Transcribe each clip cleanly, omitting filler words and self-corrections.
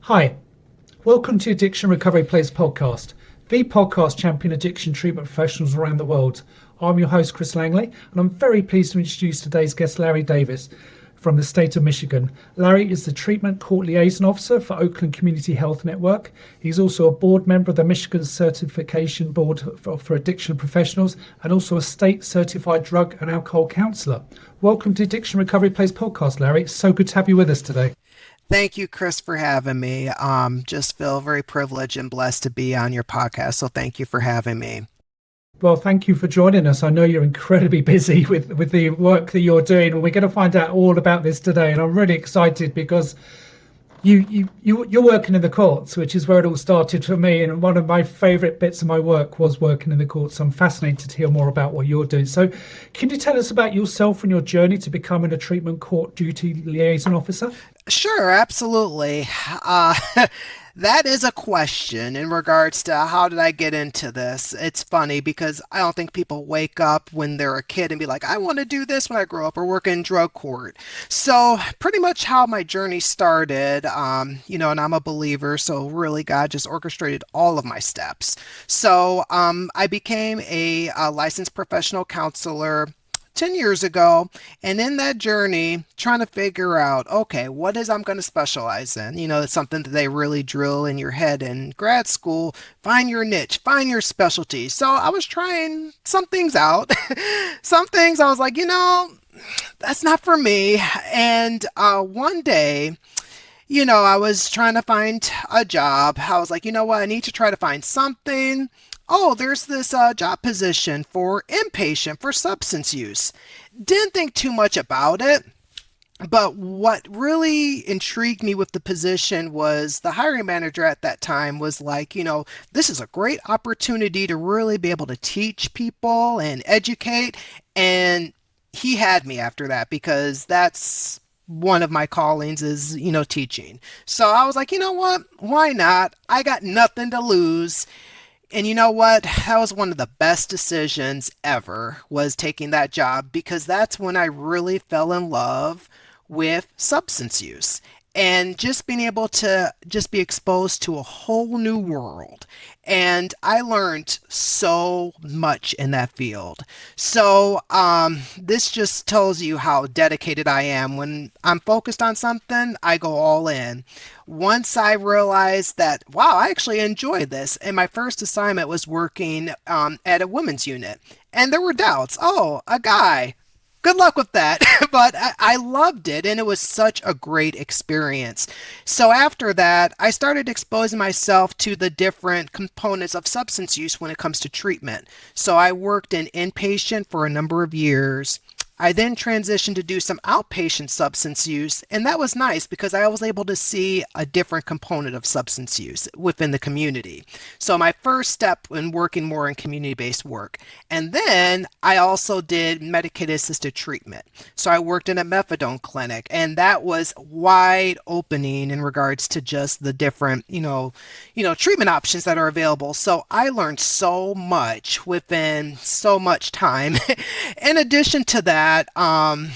Hi, welcome to Addiction Recovery Place podcast, the podcast champion addiction treatment professionals around the world. I'm your host, Chris Langley, and I'm very pleased to introduce today's guest, Larry Davis, from the state of Michigan. Larry is the Treatment Court Liaison Officer for Oakland Community Health Network. He's also a board member of the Michigan Certification Board for Addiction Professionals and also a state certified drug and alcohol counselor. Welcome to Addiction Recovery Place podcast, Larry. It's so good to have you with us today. Thank you, Chris, for having me. Just feel very privileged and blessed to be on your podcast. So thank you for having me. Well, thank you for joining us. I know you're incredibly busy with the work that you're doing, and we're going to find out all about this today. And I'm really excited because you're working in the courts, which is where it all started for me. And one of my favorite bits of my work was working in the courts. So I'm fascinated to hear more about what you're doing. So can you tell us about yourself and your journey to becoming a treatment court duty liaison officer? Sure, absolutely. That is a question in regards to how did I get into this. It's funny because I don't think people wake up when they're a kid and be like, I want to do this when I grow up or work in drug court. So pretty much how my journey started, and I'm a believer. So really God just orchestrated all of my steps. So I became a licensed professional counselor 10 years ago, and in that journey trying to figure out, okay, what is I'm going to specialize in. It's something that they really drill in your head in grad school. Find your niche, find your specialty. So I was trying some things out. Some things I was like, that's not for me. And one day, I was trying to find a job. I was like, you know what, I need to try to find something. Oh, there's this job position for inpatient for substance use. Didn't think too much about it, but what really intrigued me with the position was the hiring manager at that time was like, this is a great opportunity to really be able to teach people and educate. And he had me after that because that's one of my callings is, teaching. So I was like, you know what? Why not? I got nothing to lose. And you know what? That was one of the best decisions ever, was taking that job, because that's when I really fell in love with substance use and just being able to just be exposed to a whole new world. And I learned so much in that field. So this just tells you how dedicated I am. When I'm focused on something, I go all in. Once I realized that, wow, I actually enjoy this. And my first assignment was working at a women's unit. And there were doubts. Oh, a guy. Good luck with that. But I loved it, and it was such a great experience. So after that, I started exposing myself to the different components of substance use when it comes to treatment. So I worked in inpatient for a number of years. I then transitioned to do some outpatient substance use, and that was nice because I was able to see a different component of substance use within the community. So my first step in working more in community-based work. And then I also did medicated assisted treatment. So I worked in a methadone clinic, and that was wide opening in regards to just the different, treatment options that are available. So I learned so much within so much time. In addition to that, I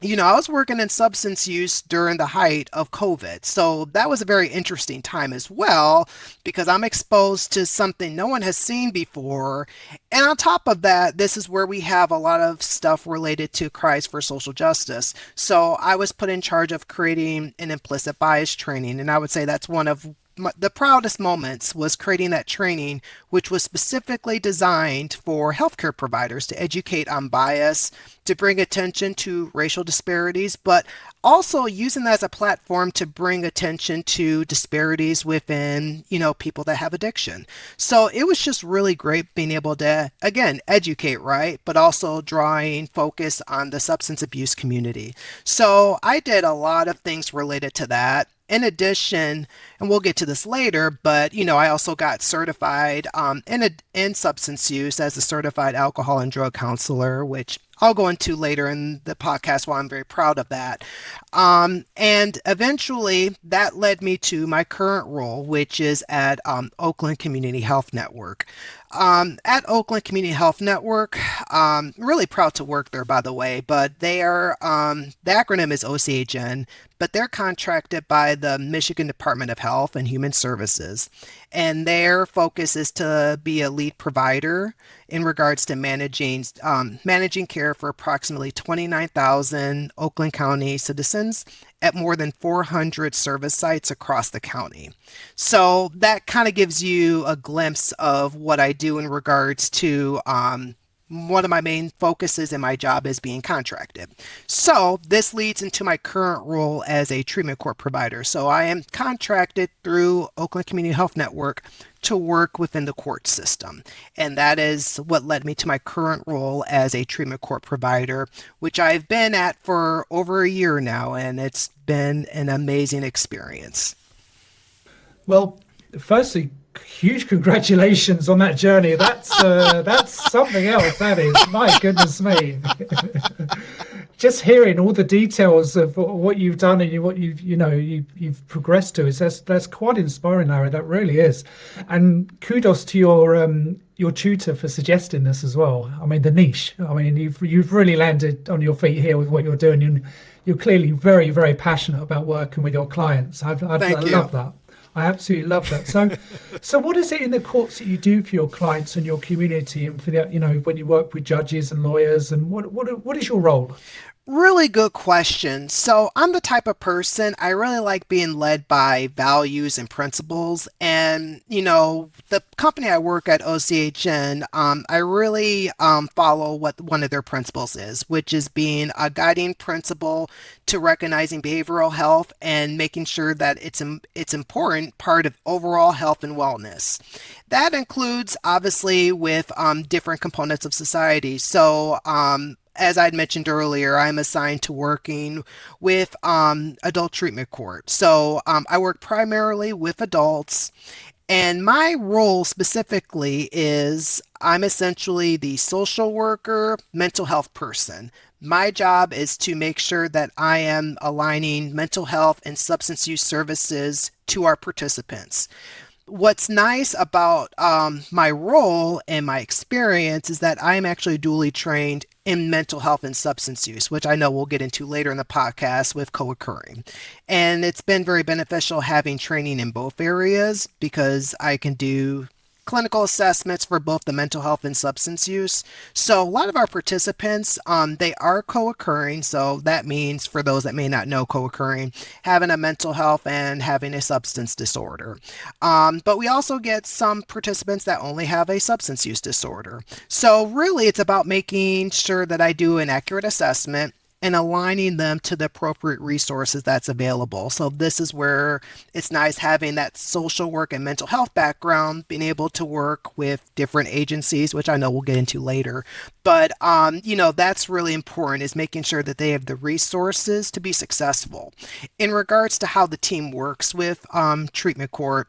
was working in substance use during the height of COVID. So that was a very interesting time as well, because I'm exposed to something no one has seen before. And on top of that, this is where we have a lot of stuff related to cries for social justice. So I was put in charge of creating an implicit bias training. And I would say that's one of the proudest moments, was creating that training, which was specifically designed for healthcare providers to educate on bias, to bring attention to racial disparities, but also using that as a platform to bring attention to disparities within, people that have addiction. So it was just really great being able to, again, educate, right? But also drawing focus on the substance abuse community. So I did a lot of things related to that. In addition, and we'll get to this later, but I also got certified in substance use as a certified alcohol and drug counselor, which I'll go into later in the podcast why I'm very proud of that. And eventually that led me to my current role, which is at Oakland Community Health Network. At Oakland Community Health Network, really proud to work there, by the way, but they are, the acronym is OCHN, but they're contracted by the Michigan Department of Health and Human Services. And their focus is to be a lead provider in regards to managing care for approximately 29,000 Oakland County citizens at more than 400 service sites across the county. So that kind of gives you a glimpse of what I do in regards to one of my main focuses in my job is being contracted. So this leads into my current role as a treatment court provider. So I am contracted through Oakland Community Health Network to work within the court system. And that is what led me to my current role as a treatment court provider, which I've been at for over a year now, and it's been an amazing experience. Well, firstly, huge congratulations on that journey. That's something else. That is, my goodness me. Just hearing all the details of what you've done and what you've progressed to that's quite inspiring, Larry. That really is. And kudos to your tutor for suggesting this as well. I mean, the niche. I mean, you've really landed on your feet here with what you're doing. You're clearly very, very passionate about working with your clients. I love that. I absolutely love that. So what is it in the courts that you do for your clients and your community, and for when you work with judges and lawyers, and what is your role? Really good question. So I'm the type of person, I really like being led by values and principles. And, the company I work at, OCHN, I really follow what one of their principles is, which is being a guiding principle to recognizing behavioral health and making sure that it's important part of overall health and wellness. That includes, obviously, with different components of society. So, as I'd mentioned earlier, I'm assigned to working with adult treatment court. So I work primarily with adults, and my role specifically is I'm essentially the social worker, mental health person. My job is to make sure that I am aligning mental health and substance use services to our participants. What's nice about my role and my experience is that I'm actually dually trained in mental health and substance use, which I know we'll get into later in the podcast with co-occurring. And it's been very beneficial having training in both areas because I can do clinical assessments for both the mental health and substance use. So a lot of our participants, they are co-occurring. So that means, for those that may not know, co-occurring, having a mental health and having a substance disorder. But we also get some participants that only have a substance use disorder. So really it's about making sure that I do an accurate assessment and aligning them to the appropriate resources that's available. So this is where it's nice having that social work and mental health background, being able to work with different agencies, which I know we'll get into later. But, that's really important, is making sure that they have the resources to be successful. In regards to how the team works with treatment court,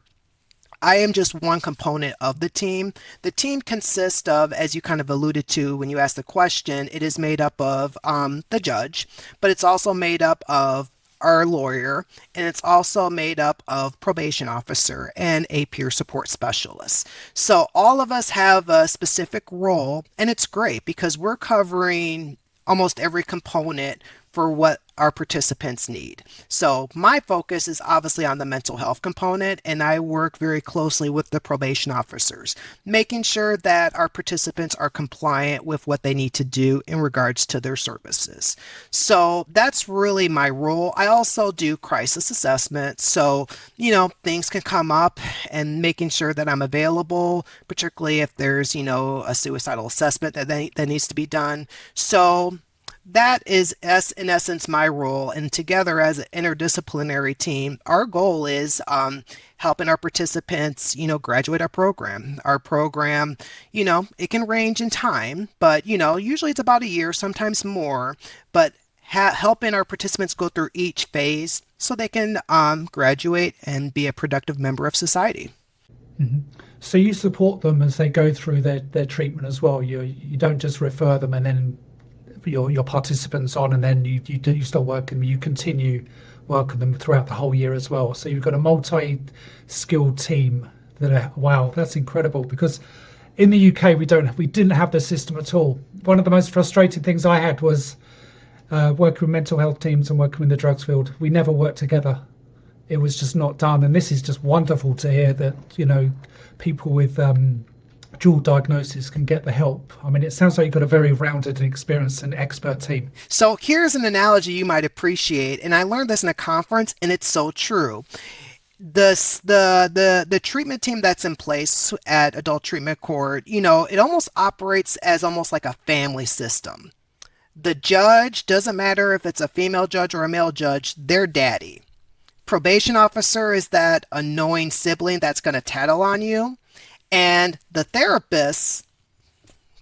I am just one component of the team. The team consists of, as you kind of alluded to when you asked the question, it is made up of the judge, but it's also made up of our lawyer, and it's also made up of probation officer and a peer support specialist. So all of us have a specific role, and it's great because we're covering almost every component for what our participants need. So my focus is obviously on the mental health component, and I work very closely with the probation officers, making sure that our participants are compliant with what they need to do in regards to their services. So that's really my role. I also do crisis assessment. So, things can come up, and making sure that I'm available, particularly if there's, a suicidal assessment that needs to be done. So that is, in essence, my role. And together as an interdisciplinary team, our goal is helping our participants, graduate our program. Our program, it can range in time, but, usually it's about a year, sometimes more. But helping our participants go through each phase so they can graduate and be a productive member of society. Mm-hmm. So you support them as they go through their treatment as well. You don't just refer them and then your participants on, and then you start working. You continue working them throughout the whole year as well. So you've got a multi-skilled team wow, that's incredible, because in the UK, we didn't have the system at all. One of the most frustrating things I had was working with mental health teams and working in the drugs field. We never worked together. It was just not done. And this is just wonderful to hear that, people with dual diagnosis can get the help. I mean, it sounds like you've got a very rounded and experienced and expert team. So here's an analogy you might appreciate, and I learned this in a conference, and it's so true. The treatment team that's in place at Adult Treatment Court, it almost operates as almost like a family system. The judge, doesn't matter if it's a female judge or a male judge, they're daddy. Probation officer is that annoying sibling that's going to tattle on you. And the therapist,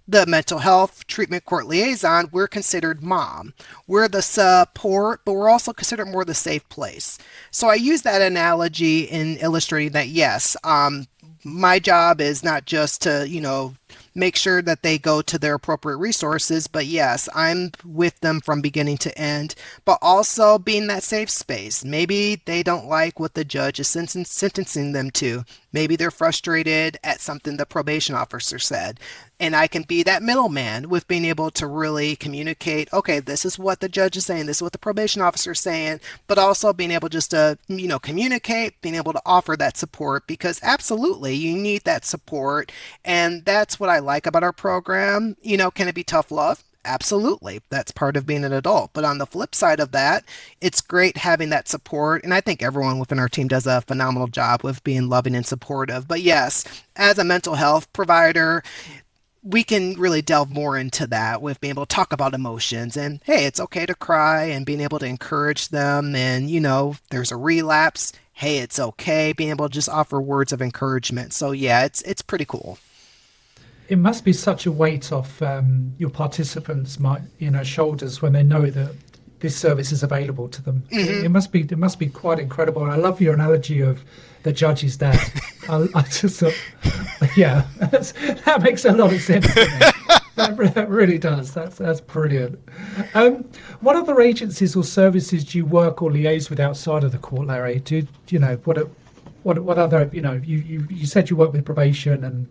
the mental health treatment court liaison, we're considered mom. We're the support, but we're also considered more the safe place. So I use that analogy in illustrating that, yes, my job is not just to, make sure that they go to their appropriate resources, but yes, I'm with them from beginning to end, but also being that safe space. Maybe they don't like what the judge is sentencing them to. Maybe they're frustrated at something the probation officer said. And I can be that middleman with being able to really communicate, okay, this is what the judge is saying, this is what the probation officer is saying, but also being able just to, communicate, being able to offer that support, because absolutely you need that support. And that's what I like about our program. Can it be tough love? Absolutely. That's part of being an adult. But on the flip side of that, it's great having that support. And I think everyone within our team does a phenomenal job with being loving and supportive. But yes, as a mental health provider, we can really delve more into that with being able to talk about emotions and, hey, it's okay to cry, and being able to encourage them. And, there's a relapse. Hey, it's okay. Being able to just offer words of encouragement. So yeah, it's pretty cool. It must be such a weight off your participants' shoulders when they know that this service is available to them. Mm-hmm. It must be quite incredible. And I love your analogy of the judge's dad. I just thought, yeah, that makes a lot of sense to me. That really does. That's brilliant. What other agencies or services do you work or liaise with outside of the court, Larry? What other, you said you work with probation and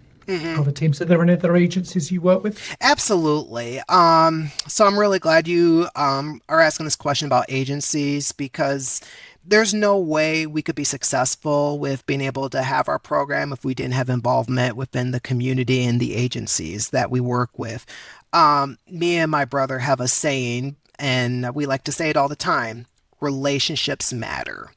other teams. Are there any other agencies you work with? Absolutely. So I'm really glad you are asking this question about agencies, because there's no way we could be successful with being able to have our program if we didn't have involvement within the community and the agencies that we work with. Me and my brother have a saying, and we like to say it all the time: relationships matter.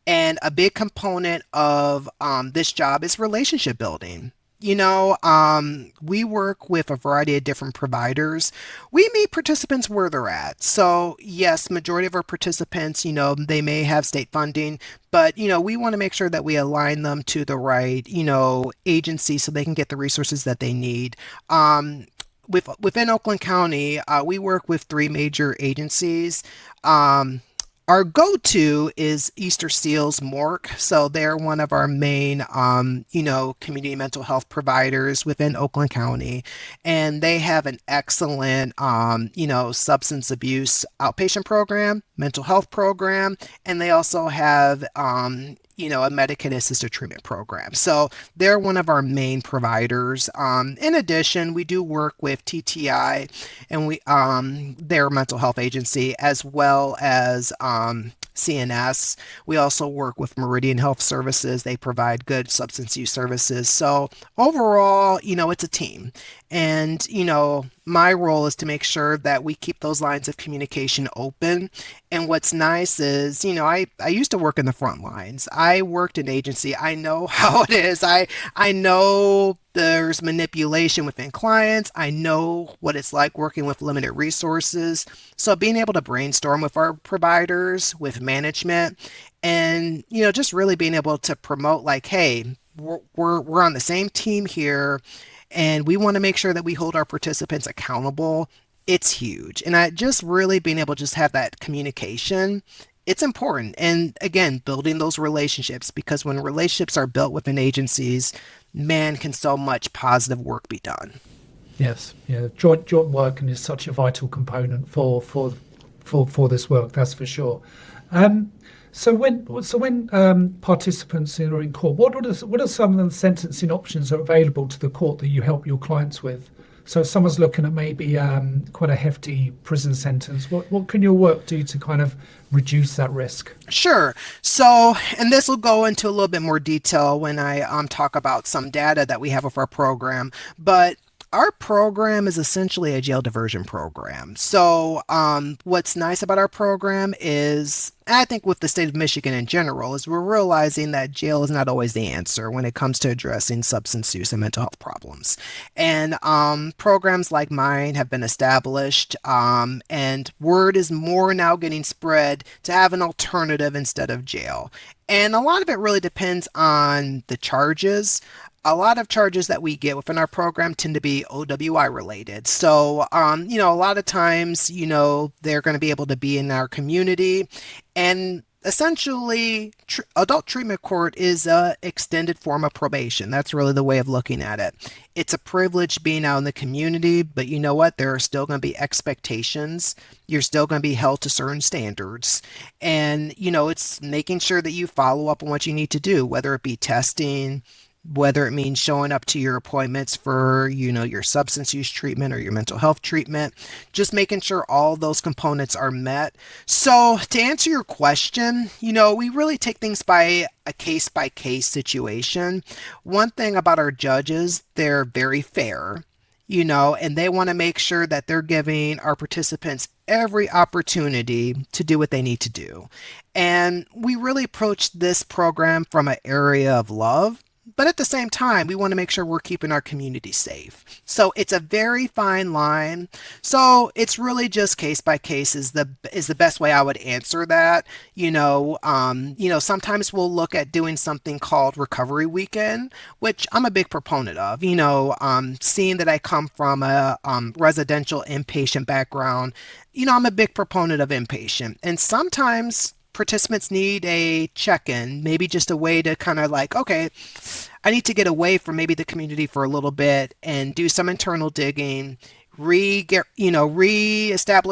And a big component of this job is relationship building. We work with a variety of different providers. We meet participants where they're at. So yes, majority of our participants, they may have state funding, but, we want to make sure that we align them to the right, agency so they can get the resources that they need. Within Oakland County, we work with 3 major agencies. Our go-to is Easter Seals MORC. So they're one of our main, community mental health providers within Oakland County. And they have an excellent, substance abuse outpatient program, mental health program. And they also have, a medicated assisted treatment program. So they're one of our main providers. In addition, we do work with TTI, and their mental health agency, as well as CNS. We also work with Meridian Health Services. They provide good substance use services. So overall, it's a team. And, my role is to make sure that we keep those lines of communication open. And what's nice is, I used to work in the front lines. I worked in agency. I know how it is. I know there's manipulation within clients. I know what it's like working with limited resources. So being able to brainstorm with our providers, with management, and, just really being able to promote, like, hey, we're on the same team here, and we want to make sure that we hold our participants accountable. It's huge. And I just really being able to just have that communication, it's important. And again, building those relationships, because when relationships are built within agencies, man, can so much positive work be done. Yes, yeah. Joint working is such a vital component for this work. That's for sure. So when participants are in court, what are some of the sentencing options that are available to the court that you help your clients with? So if someone's looking at maybe quite a hefty prison sentence, what can your work do to kind of reduce that risk? Sure. So, and this will go into a little bit more detail when I talk about some data that we have of our program, but our program is essentially a jail diversion program. So, what's nice about our program is, I think with the state of Michigan in general, is we're realizing that jail is not always the answer when it comes to addressing substance use and mental health problems. And programs like mine have been established, and word is more now getting spread to have an alternative instead of jail. And a lot of it really depends on the charges. A lot of charges that we get within our program tend to be OWI related. So, a lot of times, they're going to be able to be in our community. And essentially, adult treatment court is a extended form of probation. That's really the way of looking at it. It's a privilege being out in the community, but you know what? There are still going to be expectations. You're still going to be held to certain standards. And, it's making sure that you follow up on what you need to do, whether it be testing, whether it means showing up to your appointments for, your substance use treatment or your mental health treatment, just making sure all those components are met. So to answer your question, we really take things by a case situation. One thing about our judges, they're very fair, and they want to make sure that they're giving our participants every opportunity to do what they need to do. And we really approach this program from an area of love. But at the same time, we want to make sure we're keeping our community safe. So it's a very fine line. So it's really just case by case is the best way I would answer that. Sometimes we'll look at doing something called recovery weekend, which I'm a big proponent of. Seeing that I come from a residential inpatient background, I'm a big proponent of inpatient. And sometimes participants need a check-in, maybe just a way to kind of like, okay, I need to get away from maybe the community for a little bit and do some internal digging, reestablish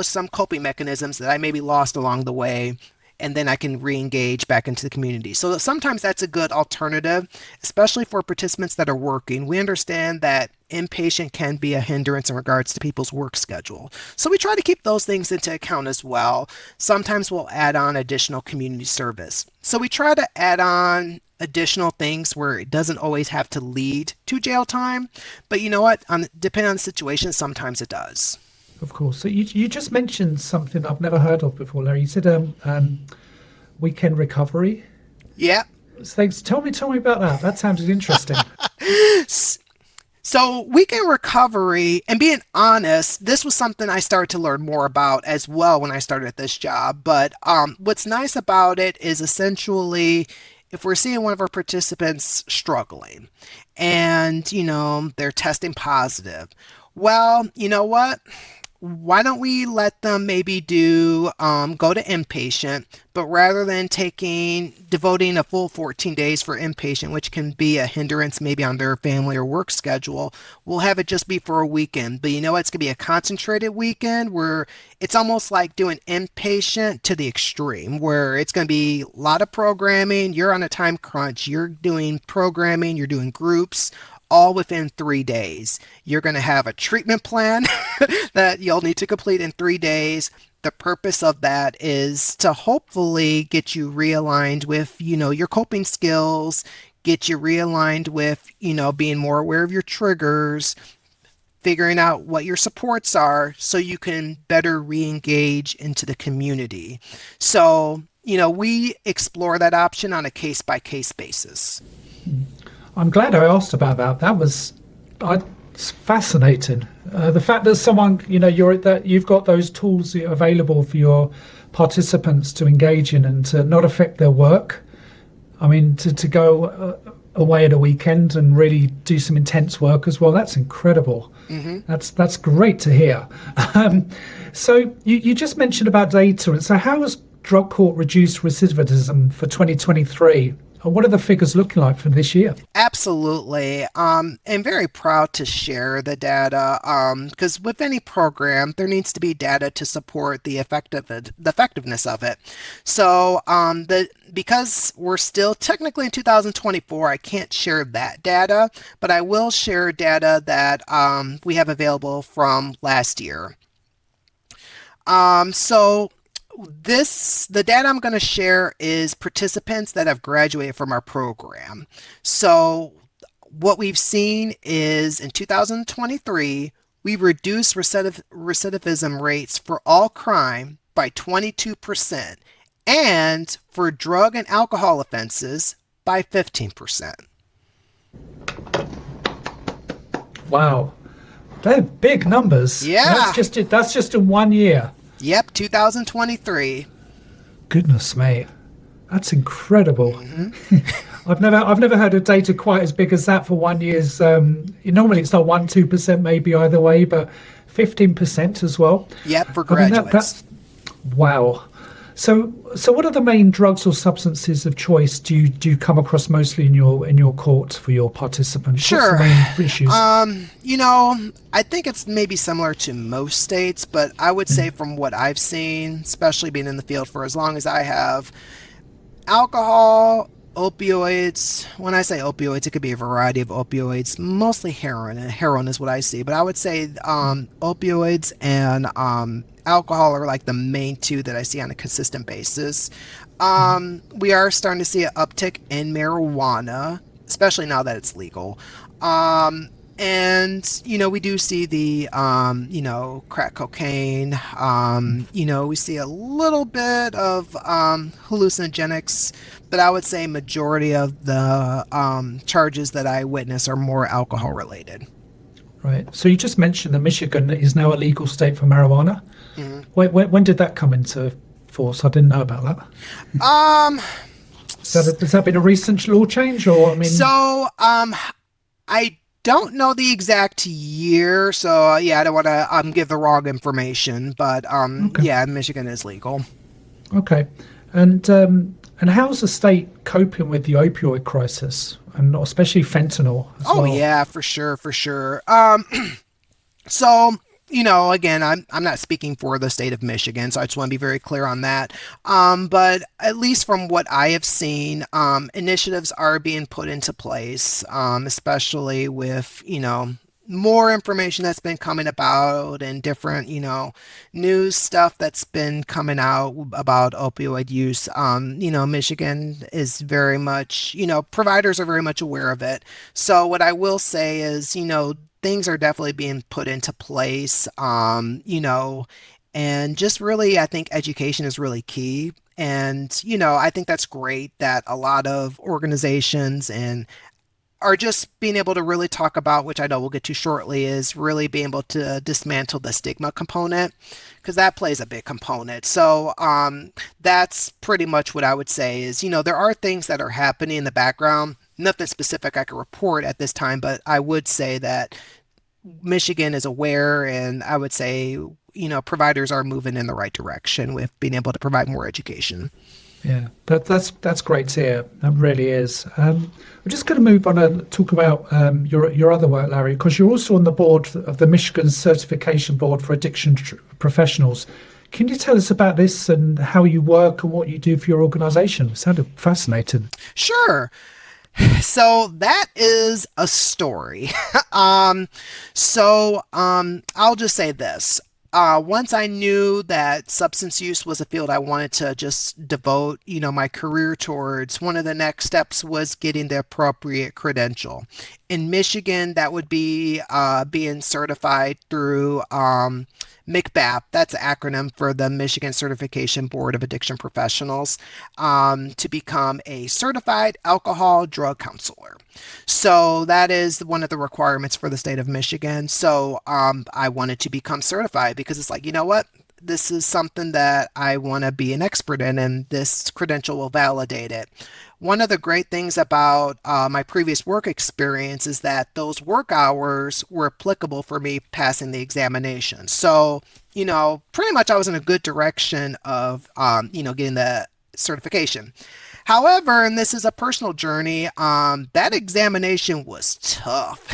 some coping mechanisms that I maybe lost along the way, and then I can re-engage back into the community. So sometimes that's a good alternative, especially for participants that are working. We understand that inpatient can be a hindrance in regards to people's work schedule. So we try to keep those things into account as well. Sometimes we'll add on additional community service. So we try to add on additional things where it doesn't always have to lead to jail time. But you know what? Depending on the situation, sometimes it does. Of course. So you just mentioned something I've never heard of before, Larry. You said weekend recovery. Yeah. Thanks. Tell me about that. That sounded interesting. So weekend recovery, and being honest, this was something I started to learn more about as well when I started this job. But what's nice about it is essentially if we're seeing one of our participants struggling and, they're testing positive, well, you know what? Why don't we let them maybe go to inpatient, but rather than devoting a full 14 days for inpatient, which can be a hindrance maybe on their family or work schedule, we'll have it just be for a weekend. But it's going to be a concentrated weekend where it's almost like doing inpatient to the extreme, where it's going to be a lot of programming. You're on a time crunch. You're doing programming. You're doing groups, all within 3 days. You're going to have a treatment plan that you'll need to complete in 3 days. The purpose of that is to hopefully get you realigned with, your coping skills, get you realigned with, being more aware of your triggers, figuring out what your supports are so you can better re-engage into the community. So, we explore that option on a case-by-case basis. I'm glad I asked about that. That was it's fascinating. The fact that someone, you've got those tools available for your participants to engage in and to not affect their work. I mean, to go away at a weekend and really do some intense work as well. That's incredible. Mm-hmm. That's great to hear. So you just mentioned about data. So how has drug court reduced recidivism for 2023? And what are the figures looking like for this year? Absolutely. I'm very proud to share the data because with any program, there needs to be data to support the effectiveness of it. So because we're still technically in 2024, I can't share that data, but I will share data that we have available from last year. So the data I'm going to share is participants that have graduated from our program. So what we've seen is in 2023, we reduced recidivism rates for all crime by 22% and for drug and alcohol offenses by 15%. Wow, they're big numbers. Yeah. That's just in 1 year. Yep, 2023. Goodness me, that's incredible. Mm-hmm. I've never heard of data quite as big as that for 1 year's. Normally it's not 1-2% maybe either way, but 15% as well. Yep, for I mean, graduates. that's wow. So what are the main drugs or substances of choice do you come across mostly in your court for your participants? Sure. What's the main issues? I think it's maybe similar to most states, but I would say from what I've seen, especially being in the field for as long as I have, alcohol, opioids. When I say opioids, it could be a variety of opioids, mostly heroin, and heroin is what I see. But I would say opioids and alcohol are like the main two that I see on a consistent basis. We are starting to see an uptick in marijuana, especially now that it's legal. And we do see the crack cocaine. We see a little bit of hallucinogenics, but I would say majority of the charges that I witness are more alcohol related. Right. So you just mentioned that Michigan is now a legal state for marijuana. Mm-hmm. When did that come into force? I didn't know about that. Has that been a recent law change, or I mean? So I don't know the exact year, so I don't want to give the wrong information, but Okay. yeah, Michigan is legal. Okay. And how's the state coping with the opioid crisis, and especially fentanyl as Oh well? yeah, for sure. So again, I'm not speaking for the state of Michigan, so I just want to be very clear on that. But at least from what I have seen, initiatives are being put into place, especially with more information that's been coming about and different news stuff that's been coming out about opioid use. Michigan is very much providers are very much aware of it. So what I will say is things are definitely being put into place, and just really, I think education is really key. And, I think that's great that a lot of organizations and are just being able to really talk about, which I know we'll get to shortly, is really being able to dismantle the stigma component, because that plays a big component. So that's pretty much what I would say is, there are things that are happening in the background. Nothing specific I can report at this time, but I would say that Michigan is aware, and I would say, providers are moving in the right direction with being able to provide more education. Yeah, that's great to hear. That really is. We're just going to move on and talk about your other work, Larry, because you're also on the board of the Michigan Certification Board for Addiction Professionals. Can you tell us about this and how you work and what you do for your organisation? It sounded fascinating. Sure. So that is a story. I'll just say this. Once I knew that substance use was a field I wanted to just devote, my career towards, one of the next steps was getting the appropriate credential. In Michigan, that would be being certified through MCBAP. That's an acronym for the Michigan Certification Board of Addiction Professionals, to become a certified alcohol drug counselor. So that is one of the requirements for the state of Michigan. So I wanted to become certified because it's like, you know what? This is something that I want to be an expert in, and this credential will validate it. One of the great things about my previous work experience is that those work hours were applicable for me passing the examination. So, pretty much I was in a good direction of, getting the certification. However, and this is a personal journey, that examination was tough.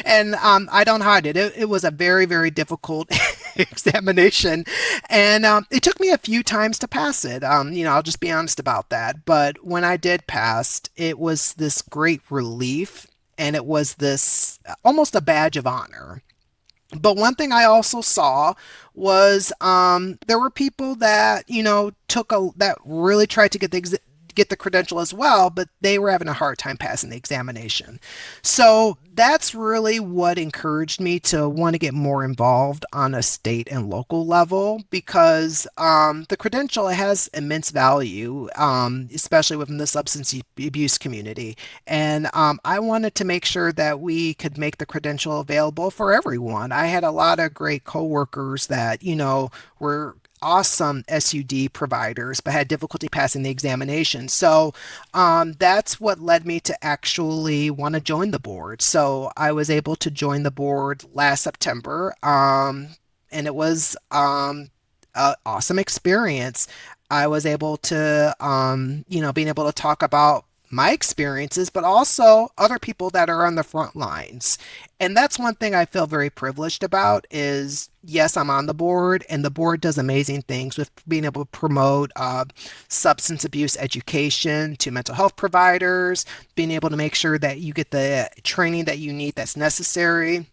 And I don't hide it. It was a very, very difficult examination. And it took me a few times to pass it. I'll just be honest about that. But when I did pass, it was this great relief. And it was this almost a badge of honor. But one thing I also saw was there were people that that really tried to get the credential as well, but they were having a hard time passing the examination. So that's really what encouraged me to want to get more involved on a state and local level because the credential has immense value, especially within the substance abuse community. And I wanted to make sure that we could make the credential available for everyone. I had a lot of great coworkers that, were awesome SUD providers, but had difficulty passing the examination. So that's what led me to actually want to join the board. So I was able to join the board last September, and it was an awesome experience. I was able to, being able to talk about my experiences, but also other people that are on the front lines. And that's one thing I feel very privileged about is, yes, I'm on the board and the board does amazing things with being able to promote substance abuse education to mental health providers, being able to make sure that you get the training that you need that's necessary.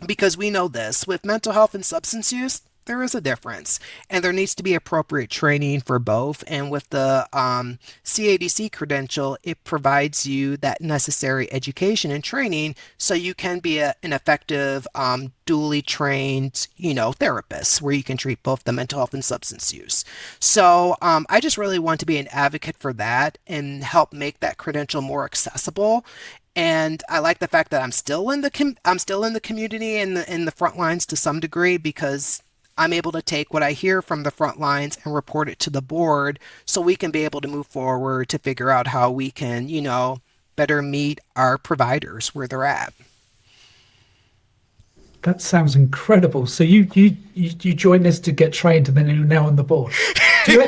Because we know this, with mental health and substance use, there is a difference, and there needs to be appropriate training for both. And with the CADC credential, it provides you that necessary education and training so you can be an effective, dually trained, therapist where you can treat both the mental health and substance use. So I just really want to be an advocate for that and help make that credential more accessible. And I like the fact that I'm still in the community and in the front lines to some degree because I'm able to take what I hear from the front lines and report it to the board so we can be able to move forward to figure out how we can, better meet our providers where they're at. That sounds incredible. So you joined this to get trained and then you're now on the board. Go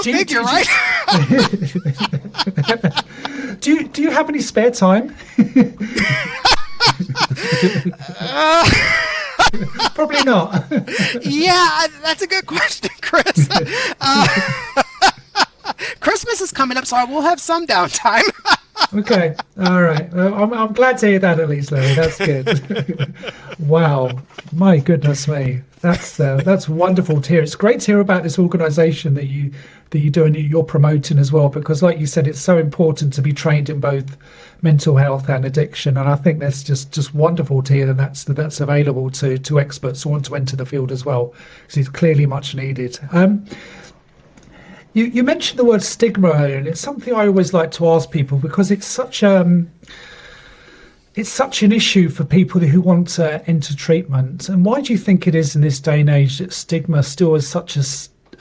figure, right? Do you have any spare time? Probably not. Yeah, that's a good question, Chris. Christmas is coming up, so I will have some downtime. Okay, all right. I'm glad to hear that at least, Larry. That's good. Wow, my goodness me, that's wonderful to hear. It's great to hear about this organisation that you do and you're promoting as well, because, like you said, it's so important to be trained in both mental health and addiction. And I think that's just wonderful to hear that that's available to experts who want to enter the field as well, because it's clearly much needed. You mentioned the word stigma earlier, and it's something I always like to ask people because it's such an issue for people who want to enter treatment. And why do you think it is in this day and age that stigma still is such a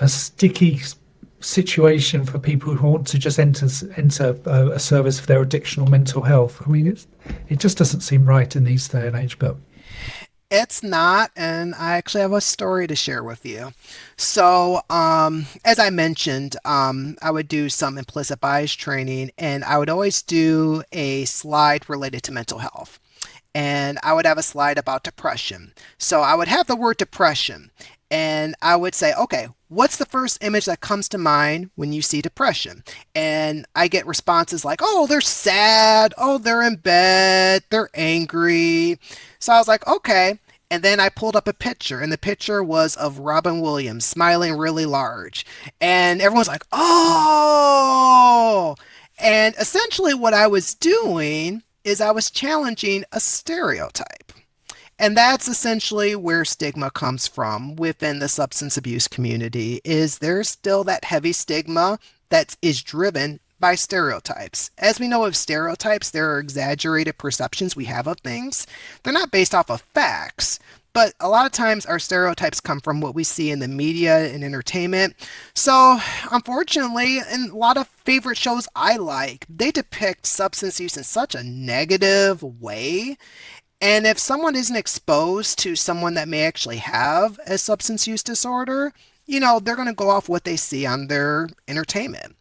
sticky situation for people who want to just enter a service for their addiction or mental health? I mean, it just doesn't seem right in these day and age, but... It's not, and I actually have a story to share with you. So, as I mentioned, I would do some implicit bias training, and I would always do a slide related to mental health. And I would have a slide about depression. So I would have the word depression, and I would say, okay, what's the first image that comes to mind when you see depression? And I get responses like, oh, they're sad. Oh, they're in bed. They're angry. So I was like, okay. And then I pulled up a picture, and the picture was of Robin Williams smiling really large. And everyone's like, oh. And essentially what I was doing is I was challenging a stereotype. And that's essentially where stigma comes from within the substance abuse community, is there's still that heavy stigma that is driven by stereotypes. As we know of stereotypes, there are exaggerated perceptions we have of things. They're not based off of facts, but a lot of times our stereotypes come from what we see in the media and entertainment. So unfortunately, in a lot of favorite shows I like, they depict substance use in such a negative way. And if someone isn't exposed to someone that may actually have a substance use disorder, they're going to go off what they see on their entertainment.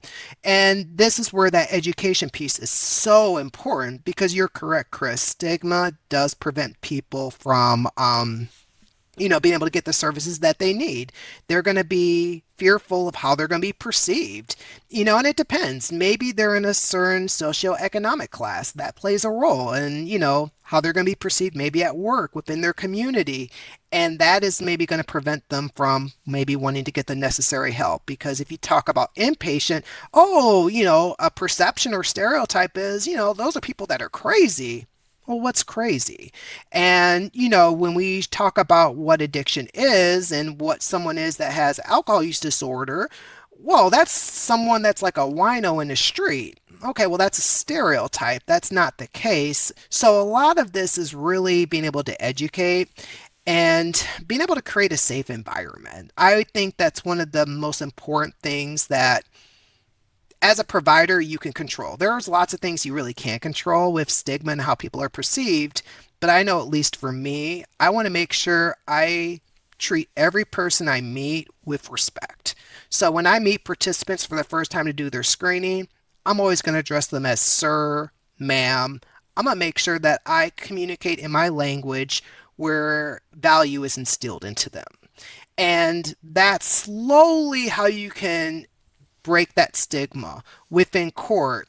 And this is where that education piece is so important because you're correct, Chris. Stigma does prevent people from being able to get the services that they need. They're going to be fearful of how they're going to be perceived, and it depends. Maybe they're in a certain socioeconomic class that plays a role in, how they're going to be perceived maybe at work within their community. And that is maybe going to prevent them from maybe wanting to get the necessary help. Because if you talk about inpatient, a perception or stereotype is, those are people that are crazy. Well, what's crazy? And, when we talk about what addiction is and what someone is that has alcohol use disorder, well, that's someone that's like a wino in the street. Okay, well, that's a stereotype. That's not the case. So a lot of this is really being able to educate and being able to create a safe environment. I think that's one of the most important things that as a provider, you can control. There's lots of things you really can't control with stigma and how people are perceived. But I know, at least for me, I want to make sure I treat every person I meet with respect. So when I meet participants for the first time to do their screening, I'm always going to address them as sir, ma'am. I'm going to make sure that I communicate in my language where value is instilled into them. And that's slowly how you can break that stigma. Within court,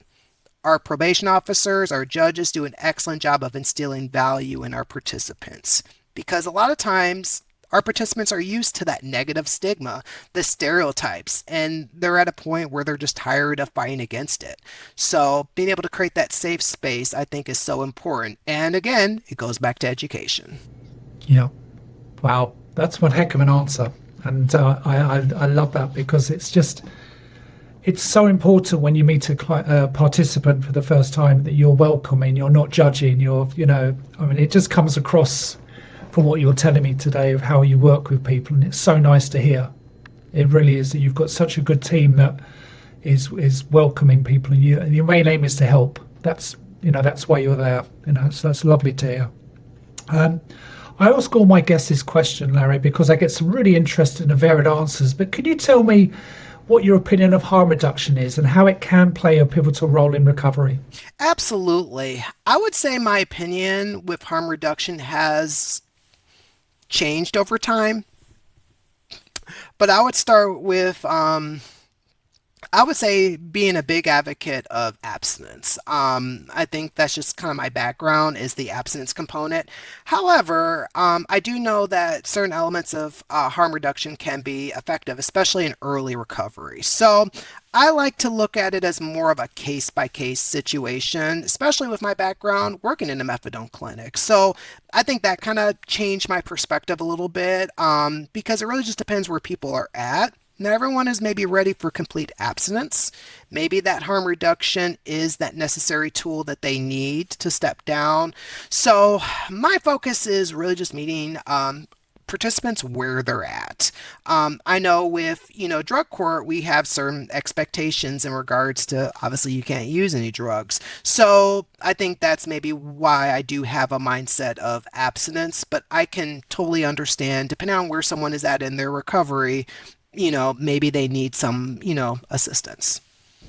our probation officers, our judges do an excellent job of instilling value in our participants because a lot of times our participants are used to that negative stigma, the stereotypes, and they're at a point where they're just tired of fighting against it. So being able to create that safe space, I think, is so important. And again, it goes back to education. Yeah. Wow. That's one heck of an answer. And I love that because it's so important when you meet a participant for the first time that you're welcoming, you're not judging, it just comes across from what you're telling me today of how you work with people. And it's so nice to hear. It really is that you've got such a good team that is welcoming people and your main aim is to help. That's why you're there. So that's lovely to hear. I ask all my guests this question, Larry, because I get some really interesting and varied answers. But can you tell me what your opinion of harm reduction is and how it can play a pivotal role in recovery? Absolutely. I would say my opinion with harm reduction has changed over time. But I would start with I would say being a big advocate of abstinence. I think that's just kind of my background is the abstinence component. However, I do know that certain elements of harm reduction can be effective, especially in early recovery. So I like to look at it as more of a case-by-case situation, especially with my background working in a methadone clinic. So I think that kind of changed my perspective a little bit because it really just depends where people are at. Not everyone is maybe ready for complete abstinence. Maybe that harm reduction is that necessary tool that they need to step down. So my focus is really just meeting participants where they're at. I know with, drug court, we have certain expectations in regards to, obviously you can't use any drugs. So I think that's maybe why I do have a mindset of abstinence, but I can totally understand, depending on where someone is at in their recovery, maybe they need some, assistance.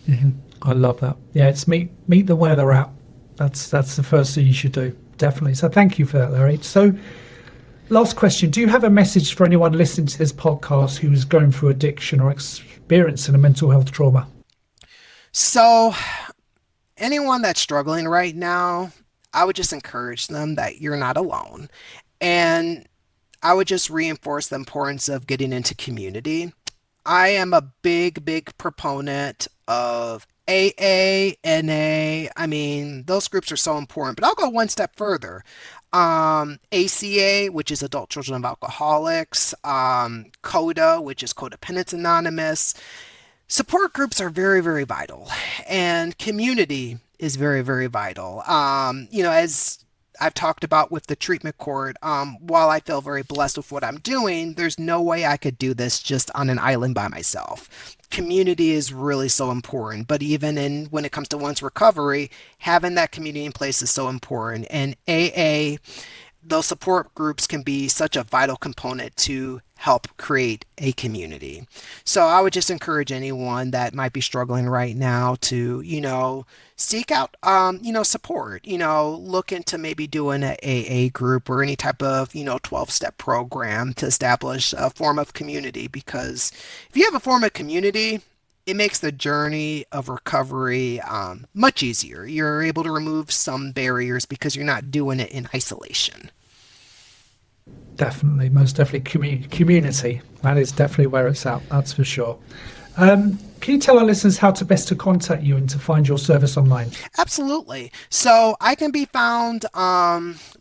Mm-hmm. I love that. Yeah, it's meet them where they're at. That's the first thing you should do, definitely. So thank you for that, Larry. So last question, do you have a message for anyone listening to this podcast who is going through addiction or experiencing a mental health trauma? So anyone that's struggling right now, I would just encourage them that you're not alone. And I would just reinforce the importance of getting into community. I am a big proponent of AA, NA. I mean, those groups are so important, but I'll go one step further. ACA, which is Adult Children of Alcoholics, CODA, which is Codependents Anonymous. Support groups are very vital, and community is very vital. As I've talked about with the treatment court, while I feel very blessed with what I'm doing, there's no way I could do this just on an island by myself. Community is really so important, but even when it comes to one's recovery, having that community in place is so important. And AA, those support groups can be such a vital component to help create a community. So I would just encourage anyone that might be struggling right now to, seek out, support, look into maybe doing a AA group or any type of, 12-step program to establish a form of community. Because if you have a form of community, it makes the journey of recovery much easier. You're able to remove some barriers because you're not doing it in isolation. Definitely, most definitely community. That is definitely where it's at, that's for sure. Can you tell our listeners how to best to contact you and to find your service online? Absolutely. So I can be found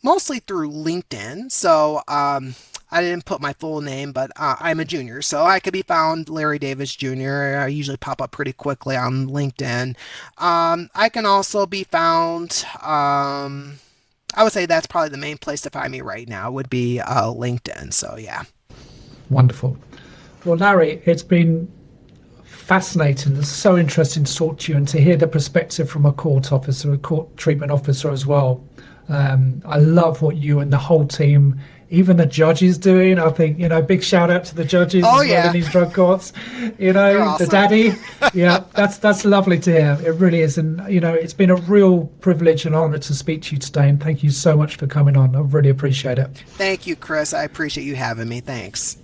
mostly through LinkedIn. So I didn't put my full name, but I'm a junior. So I could be found Larry Davis Jr. I usually pop up pretty quickly on LinkedIn. I can also be found, I would say that's probably the main place to find me right now would be LinkedIn. So yeah. Wonderful. Well, Larry, it's been fascinating. It's so interesting to talk to you and to hear the perspective from a court officer, a court treatment officer as well. I love what you and the whole team, even the judges doing. I think, big shout out to the judges as well in these drug courts. Awesome. The daddy. Yeah, that's lovely to hear. It really is. And, it's been a real privilege and honor to speak to you today. And thank you so much for coming on. I really appreciate it. Thank you, Chris. I appreciate you having me. Thanks.